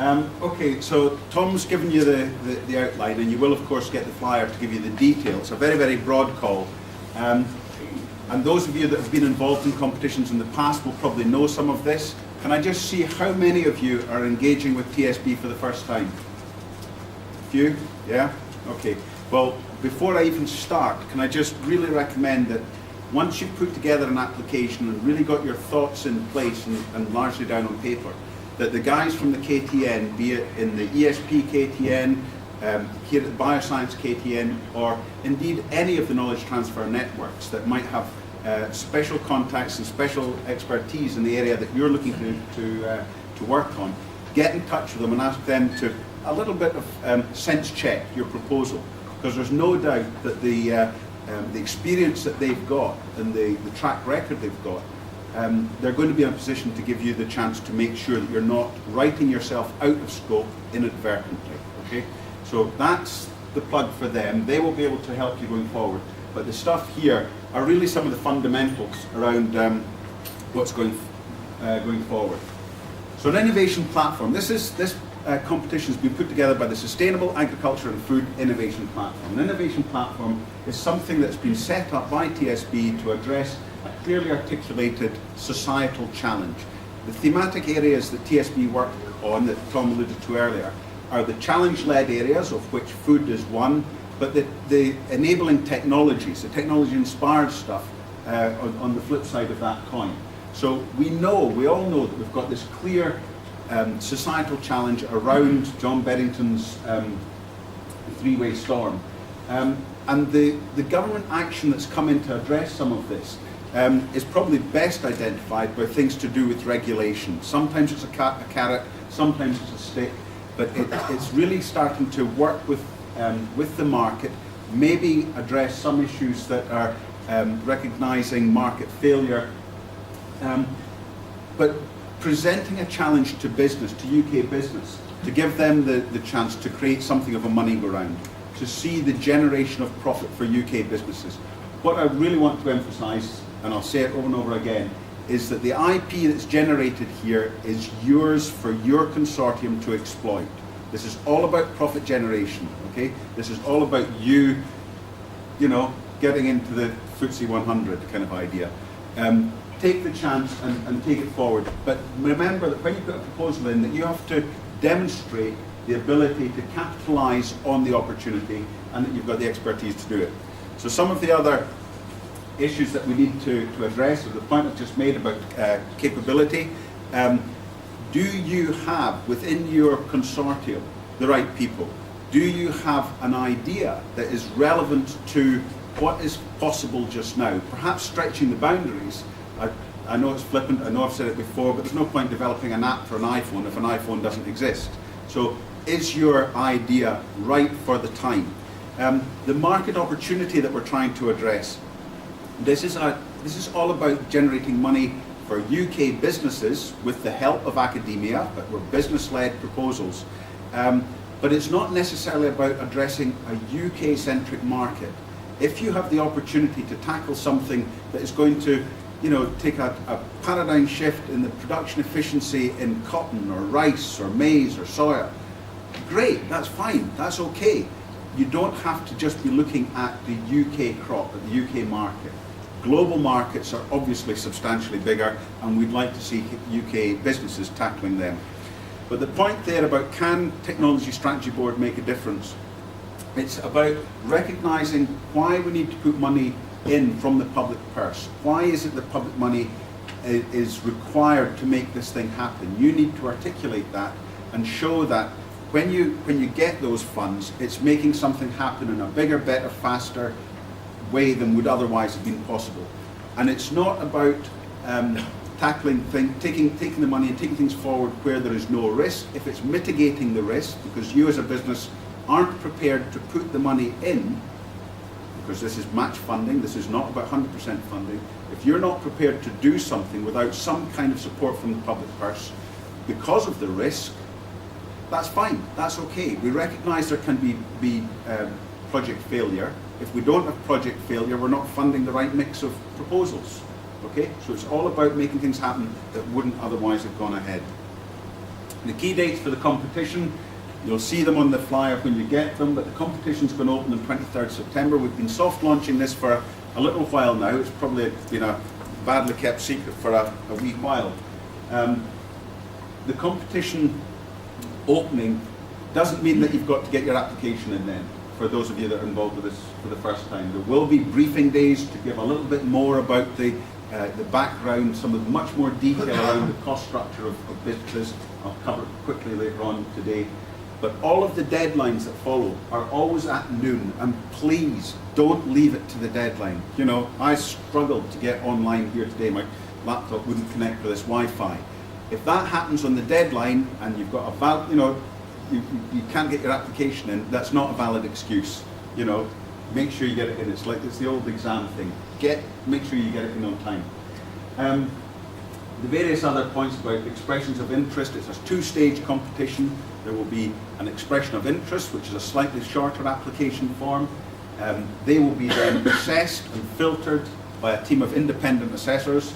Okay, so Tom's given you the outline, and you will of course get the flyer to give you the details. A very, very broad call. And those of you that have been involved in competitions in the past will probably know some of this. Can I just see how many of you are engaging with TSB for the first time? A few? Yeah? Okay. Well, before I even start, can I just really recommend that once you've put together an application and really got your thoughts in place and largely down on paper, that the guys from the KTN, be it in the ESP KTN, here at the Bioscience KTN, or indeed any of the knowledge transfer networks that might have special contacts and special expertise in the area that you're looking to work on, get in touch with them and ask them to a little bit of sense check your proposal, because there's no doubt that the experience that they've got and the track record they've got, they're going to be in a position to give you the chance to make sure that you're not writing yourself out of scope inadvertently. Okay, so that's the plug for them. They will be able to help you going forward. But the stuff here are really some of the fundamentals around what's going forward. So an innovation platform. This competition has been put together by the Sustainable Agriculture and Food Innovation Platform. An innovation platform is something that's been set up by TSB to address a clearly articulated societal challenge. The thematic areas that TSB work on, that Tom alluded to earlier, are the challenge-led areas, of which food is one, but the enabling technologies, the technology-inspired stuff on the flip side of that coin. So we all know that we've got this clear societal challenge around John Beddington's three-way storm. And the government action that's come in to address some of this is probably best identified by things to do with regulation. Sometimes it's a carrot, sometimes it's a stick, but it's really starting to work with the market, maybe address some issues that are recognising market failure, but presenting a challenge to business, to UK business, to give them the chance to create something of a money go round, to see the generation of profit for UK businesses. What I really want to emphasise, and I'll say it over and over again, is that the IP that's generated here is yours for your consortium to exploit. This is all about profit generation, okay? This is all about you know, getting into the FTSE 100 kind of idea. Take the chance and take it forward. But remember that when you put a proposal in, that you have to demonstrate the ability to capitalise on the opportunity and that you've got the expertise to do it. So some of the other issues that we need to address, or the point I've just made about capability, do you have within your consortium the right people? Do you have an idea that is relevant to what is possible just now? Perhaps stretching the boundaries. I know it's flippant, I know I've said it before, but there's no point developing an app for an iPhone if an iPhone doesn't exist. So is your idea right for the time? The market opportunity that we're trying to address, this is all about generating money for UK businesses with the help of academia, but we're business-led proposals. But it's not necessarily about addressing a UK-centric market. If you have the opportunity to tackle something that is going to, you know, take a paradigm shift in the production efficiency in cotton or rice or maize or soya, great, that's fine, that's okay. You don't have to just be looking at the UK crop, at the UK market. Global markets are obviously substantially bigger, and we'd like to see UK businesses tackling them. But the point there about can Technology Strategy Board make a difference? It's about recognising why we need to put money in from the public purse. Why is it that public money is required to make this thing happen? You need to articulate that and show that when you get those funds, it's making something happen in a bigger, better, faster way than would otherwise have been possible. And it's not about taking the money and taking things forward where there is no risk. If it's mitigating the risk, because you as a business aren't prepared to put the money in, because this is match funding, this is not about 100% funding. If you're not prepared to do something without some kind of support from the public purse because of the risk, that's fine, that's okay. We recognise there can be project failure. If we don't have project failure, we're not funding the right mix of proposals. Okay, so it's all about making things happen that wouldn't otherwise have gone ahead. The key dates for the competition, you'll see them on the flyer when you get them, but the competition's going to open on 23rd September. We've been soft launching this for a little while now. It's probably been a badly kept secret for a wee while. The competition opening doesn't mean that you've got to get your application in then, for those of you that are involved with this for the first time. There will be briefing days to give a little bit more about the background, some of much more detail around the cost structure of businesses. I'll cover it quickly later on today. But all of the deadlines that follow are always at noon, and please don't leave it to the deadline. You know, I struggled to get online here today. My laptop wouldn't connect with this Wi-Fi. If that happens on the deadline and you've got you can't get your application in, that's not a valid excuse. You know, make sure you get it in. It's the old exam thing. Make sure you get it in on time. The various other points about expressions of interest, it's a two-stage competition. There will be an expression of interest, which is a slightly shorter application form. They will be then assessed and filtered by a team of independent assessors.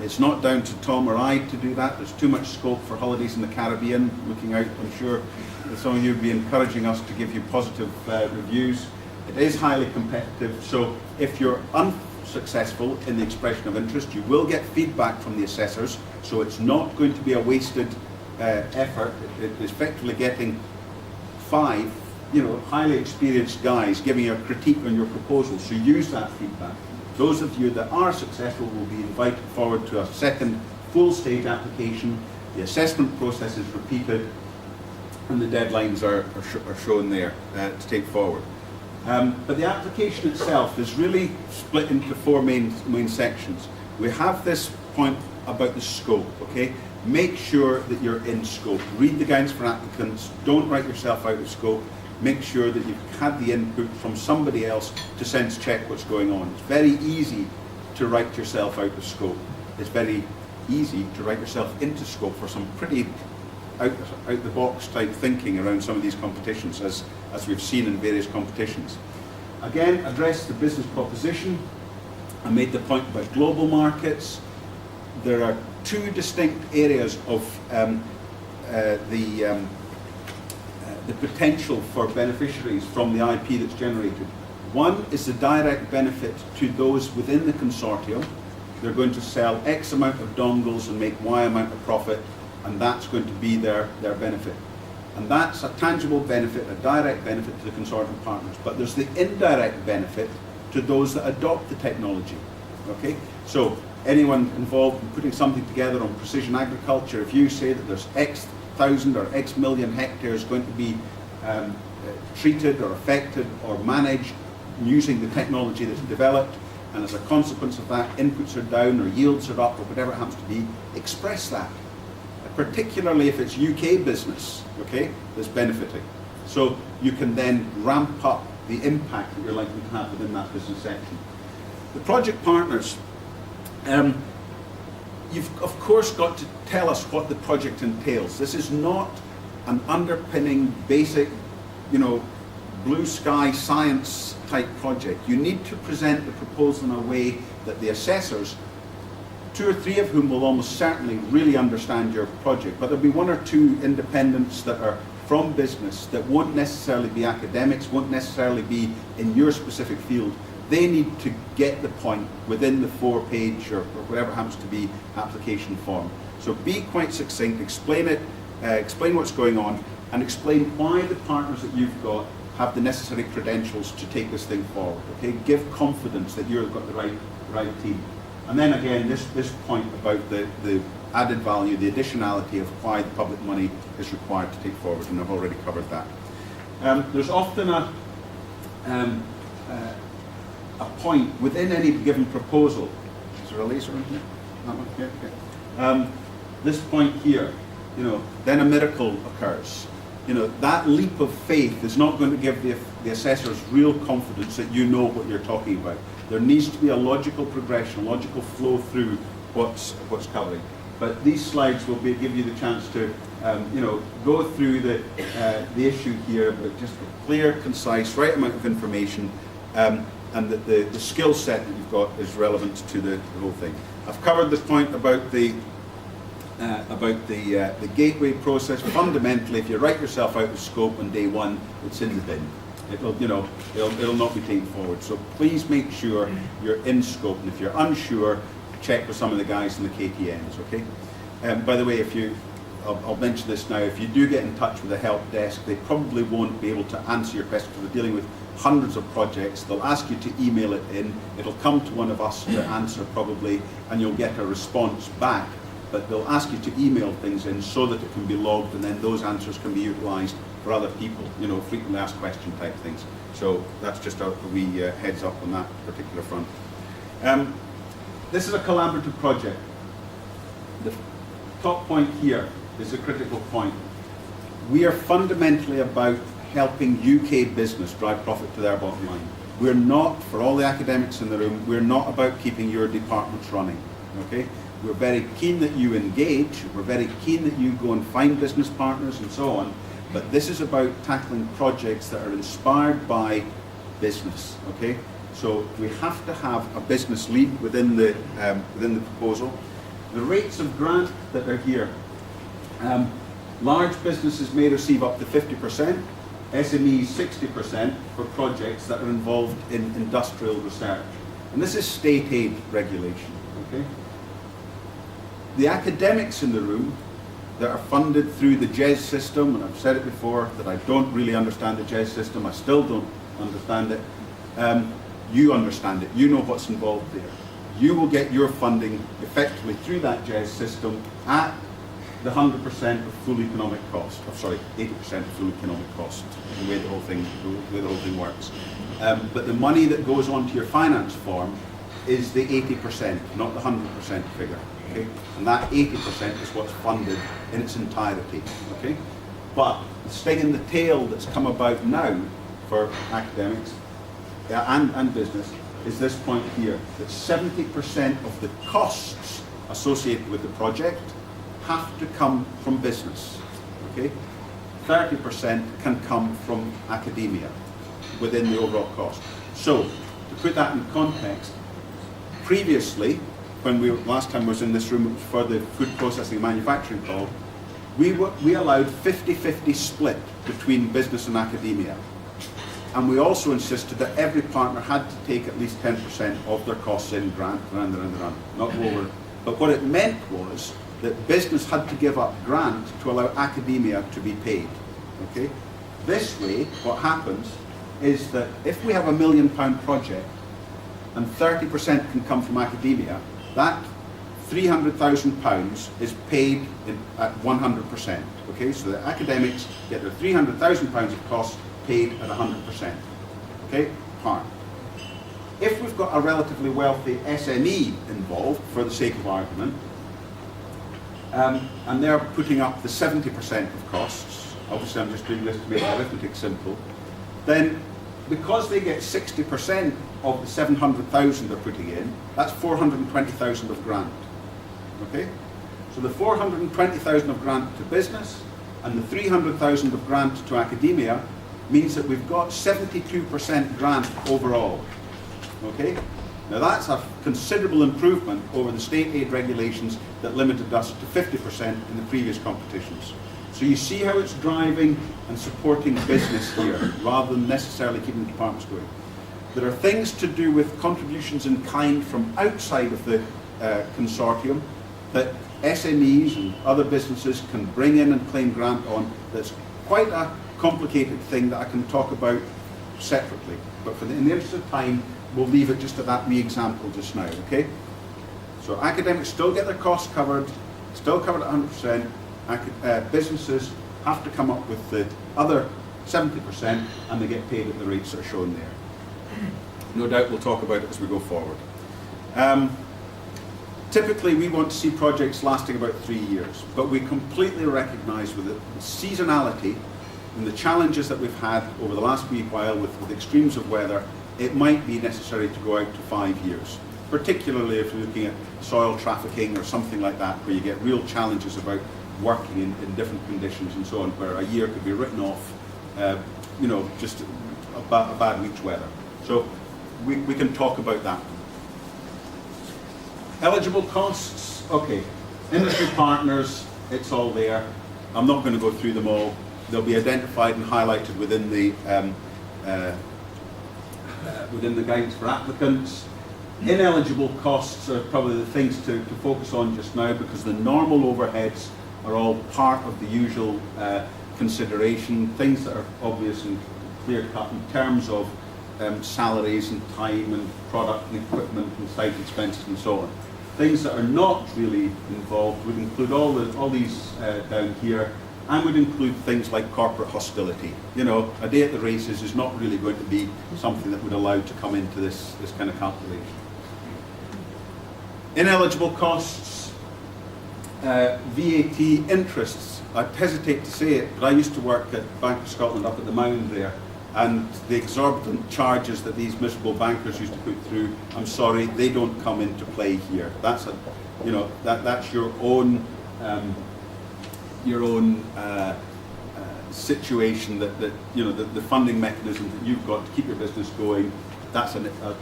It's not down to Tom or I to do that. There's too much scope for holidays in the Caribbean. Looking out, I'm sure that some of you will be encouraging us to give you positive reviews. It is highly competitive, so if you're unsuccessful in the expression of interest, you will get feedback from the assessors, so it's not going to be a wasted effort. It is effectively getting 5 highly experienced guys giving you a critique on your proposal, so use that feedback. Those of you that are successful will be invited forward to a second full stage application. The assessment process is repeated and the deadlines are shown there to take forward. But the application itself is really split into 4 main sections. We have this point about the scope, okay? Make sure that you're in scope. Read the guidance for applicants. Don't write yourself out of scope. Make sure that you've had the input from somebody else to sense check what's going on. It's very easy to write yourself out of scope. It's very easy to write yourself into scope for some pretty out-the-box type thinking around some of these competitions, as we've seen in various competitions. Again, address the business proposition. I made the point about global markets. There are 2 distinct areas of the potential for beneficiaries from the IP that's generated. One is the direct benefit to those within the consortium. They're going to sell X amount of dongles and make Y amount of profit, and that's going to be their benefit. And that's a tangible benefit, a direct benefit to the consortium partners. But there's the indirect benefit to those that adopt the technology. Okay? So anyone involved in putting something together on precision agriculture, if you say that there's X thousand or X million hectares going to be treated or affected or managed using the technology that's developed, and as a consequence of that, inputs are down or yields are up or whatever it happens to be, express that. Particularly if it's UK business, okay, that's benefiting. So you can then ramp up the impact that you're likely to have within that business section. The project partners, you've of course got to tell us what the project entails. This is not an underpinning basic, blue sky science type project. You need to present the proposal in a way that the assessors, 2 or 3 of whom will almost certainly really understand your project, but there'll be 1 or 2 independents that are from business that won't necessarily be academics, won't necessarily be in your specific field. They need to get the point within the 4-page or whatever happens to be application form. So be quite succinct, explain it, explain what's going on, and explain why the partners that you've got have the necessary credentials to take this thing forward. Okay, give confidence that you've got the right team. And then again, this point about the added value, the additionality of why the public money is required to take forward, and I've already covered that. There's often a point within any given proposal. Is there a laser in here? That one? Yeah, okay. This point here, then a miracle occurs. That leap of faith is not going to give the assessors real confidence that you know what you're talking about. There needs to be a logical progression, a logical flow through what's covering. But these slides will give you the chance to, go through the issue here, but just a clear, concise, right amount of information, and that the skill set that you've got is relevant to the whole thing. I've covered this point about the about the gateway process. Fundamentally, if you write yourself out of scope on day one, it's in the bin. It'll not be taken forward. So please make sure you're in scope, and if you're unsure, check with some of the guys in the KTNs. Okay. By the way, I'll mention this now. If you do get in touch with the help desk, they probably won't be able to answer your question because they're dealing with hundreds of projects. They'll ask you to email it in. It'll come to one of us to answer probably, and you'll get a response back. But they'll ask you to email things in so that it can be logged, and then those answers can be utilised for other people, frequently asked question type things. So that's just a wee heads up on that particular front. This is a collaborative project. The top point here is a critical point. We are fundamentally about helping UK business drive profit to their bottom line. We're not, for all the academics in the room, we're not about keeping your departments running. Okay? We're very keen that you engage, we're very keen that you go and find business partners and so on, but this is about tackling projects that are inspired by business, okay? So we have to have a business lead within the proposal. The rates of grant that are here, large businesses may receive up to 50%, SMEs 60% for projects that are involved in industrial research. And this is state aid regulation, okay? The academics in the room that are funded through the JES system, and I've said it before that I don't really understand the JES system, I still don't understand it, you understand it, you know what's involved there. You will get your funding effectively through that JES system at the 100% of full economic cost, 80% of full economic cost, the way the whole thing works. But the money that goes onto your finance form is the 80%, not the 100% figure. Okay? And that 80% is what's funded in its entirety. Okay? But the sting in the tail that's come about now for academics and business is this point here, that 70% of the costs associated with the project have to come from business. Okay? 30% can come from academia within the overall cost. So, to put that in context, previously, when last time I was in this room for the food processing and manufacturing call, we allowed 50-50 split between business and academia. And we also insisted that every partner had to take at least 10% of their costs in grant, not lower. But what it meant was that business had to give up grant to allow academia to be paid. Okay? This way, what happens is that if we have £1 million project and 30% can come from academia, that £300,000 is paid at 100%. Okay, so the academics get their £300,000 of costs paid at 100%. Okay, part. If we've got a relatively wealthy SME involved, for the sake of argument, and they're putting up the 70% of costs, obviously I'm just doing this to make arithmetic simple, then because they get 60% of the 700,000 they're putting in, that's 420,000 of grant. Okay? So the 420,000 of grant to business and the 300,000 of grant to academia means that we've got 72% grant overall. Okay? Now that's a considerable improvement over the state aid regulations that limited us to 50% in the previous competitions. So you see how it's driving and supporting business here, rather than necessarily keeping the departments going. There are things to do with contributions in kind from outside of the consortium that SMEs and other businesses can bring in and claim grant on. That's quite a complicated thing that I can talk about separately. But in the interest of time, we'll leave it just at that wee example just now, okay? So academics still get their costs covered, still covered at 100%. Businesses have to come up with the other 70% and they get paid at the rates that are shown there. No doubt we'll talk about it as we go forward. Typically we want to see projects lasting about 3 years, but we completely recognise with the seasonality and the challenges that we've had over the last wee while with extremes of weather, it might be necessary to go out to 5 years, particularly if you're looking at soil trafficking or something like that, where you get real challenges about working in different conditions and so on, where a year could be written off, just a bad week's weather. So we can talk about that. Eligible costs, okay. Industry partners, it's all there. I'm not going to go through them all. They'll be identified and highlighted within the guidance for applicants. Ineligible costs are probably the things to focus on just now, because the normal overheads are all part of the usual consideration, things that are obvious and clear-cut in terms of salaries and time and product and equipment and site expenses and so on. Things that are not really involved would include all these down here, and would include things like corporate hostility. You know, a day at the races is not really going to be something that would allow to come into this kind of calculation. Ineligible costs, VAT interests. I hesitate to say it, but I used to work at Bank of Scotland up at the Mound there, and the exorbitant charges that these miserable bankers used to put through, I'm sorry, they don't come into play here. That's that's your own situation, that you know, the funding mechanism that you've got to keep your business going. That's a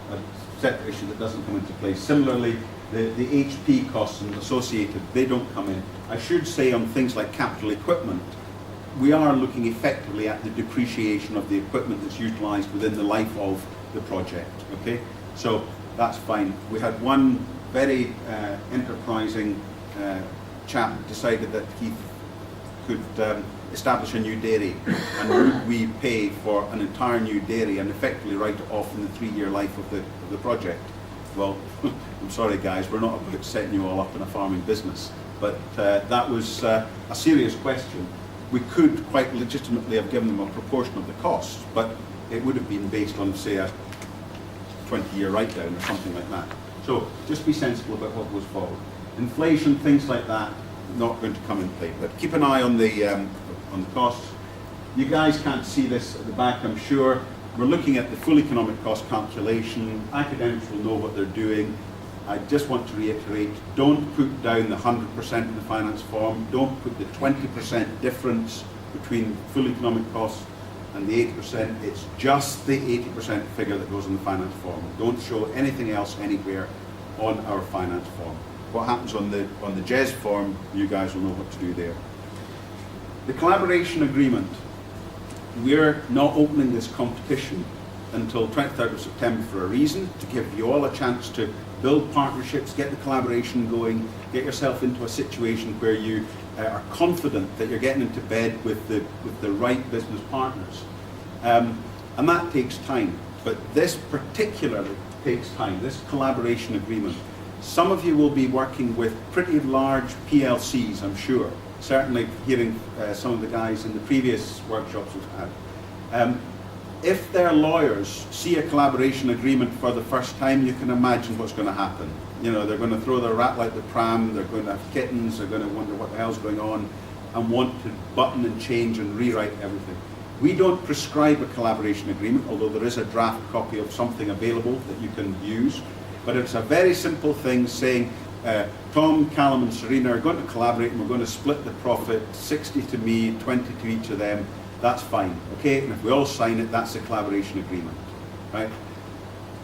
separate issue that doesn't come into play. Similarly, the HP costs and associated, they don't come in. I should say on things like capital equipment, we are looking effectively at the depreciation of the equipment that's utilised within the life of the project. Okay, so that's fine. We had one very enterprising chap decided that he could establish a new dairy, and would we pay for an entire new dairy and effectively write it off in the 3-year life of the project? Well, I'm sorry guys, we're not about setting you all up in a farming business, but that was a serious question. We could quite legitimately have given them a proportion of the cost, but it would have been based on, say, a 20-year write-down or something like that. So just be sensible about what goes forward. Inflation, things like that, not going to come in play, but keep an eye on the costs. You guys can't see this at the back, I'm sure. We're looking at the full economic cost calculation. Academics will know what they're doing. I just want to reiterate, don't put down the 100% in the finance form. Don't put the 20% difference between full economic costs and the 80%. It's just the 80% figure that goes in the finance form. Don't show anything else anywhere on our finance form. What happens on the JES form, you guys will know what to do there. The collaboration agreement. We're not opening this competition until 23rd of September for a reason, to give you all a chance to build partnerships, get the collaboration going, get yourself into a situation where you are confident that you're getting into bed with the right business partners. And that takes time, but this particularly takes time, this collaboration agreement. Some of you will be working with pretty large PLCs, I'm sure. Certainly hearing some of the guys in the previous workshops we've had. If their lawyers see a collaboration agreement for the first time, you can imagine what's going to happen. You know, they're going to throw their rat like the pram, they're going to have kittens, they're going to wonder what the hell's going on, and want to button and change and rewrite everything. We don't prescribe a collaboration agreement, although there is a draft copy of something available that you can use. But it's a very simple thing saying, Tom, Calum and Serena are going to collaborate and we're going to split the profit, 60 to me, 20 to each of them. That's fine, okay? And if we all sign it, that's a collaboration agreement, right?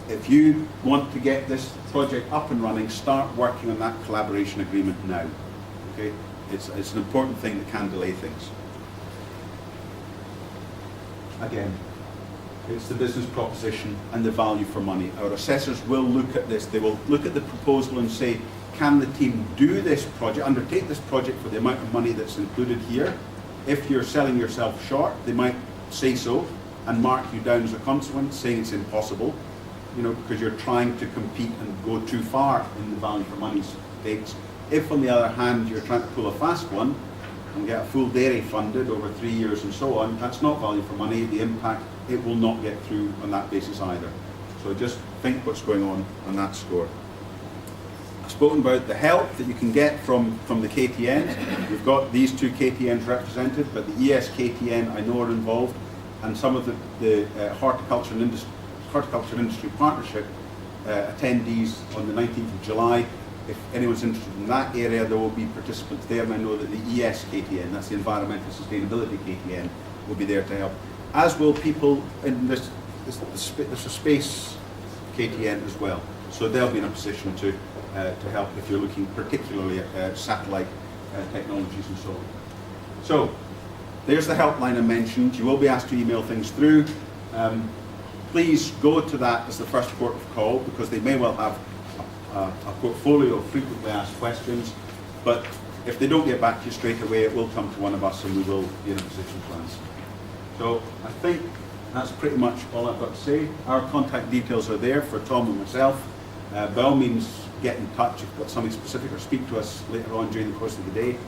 If you want to get this project up and running, start working on that collaboration agreement now, okay? It's an important thing that can delay things. Again, it's the business proposition and the value for money. Our assessors will look at this. They will look at the proposal and say, can the team do this project, undertake this project for the amount of money that's included here? If you're selling yourself short, they might say so and mark you down as a consequence, saying it's impossible, you know, because you're trying to compete and go too far in the value for money stakes. If, on the other hand, you're trying to pull a fast one and get a full dairy funded over 3 years and so on, that's not value for money. The impact, it will not get through on that basis either. So just think what's going on that score. I've spoken about the help that you can get from the KTNs. We've got these two KTNs represented, but the ESKTN I know are involved, and some of the horticulture and industry partnership attendees on the 19th of July. If anyone's interested in that area, there will be participants there, and I know that the ESKTN, that's the Environmental Sustainability KTN, will be there to help. As will people in there's a space KTN as well. So they'll be in a position to to help if you're looking particularly at satellite technologies and so on. So, there's the helpline I mentioned. You will be asked to email things through. Please go to that as the first port of call, because they may well have a portfolio of frequently asked questions, but if they don't get back to you straight away, it will come to one of us and we will be in a position to answer. So I think that's pretty much all I've got to say. Our contact details are there for Tom and myself. By all means, get in touch if you've got something specific, or speak to us later on during the course of the day.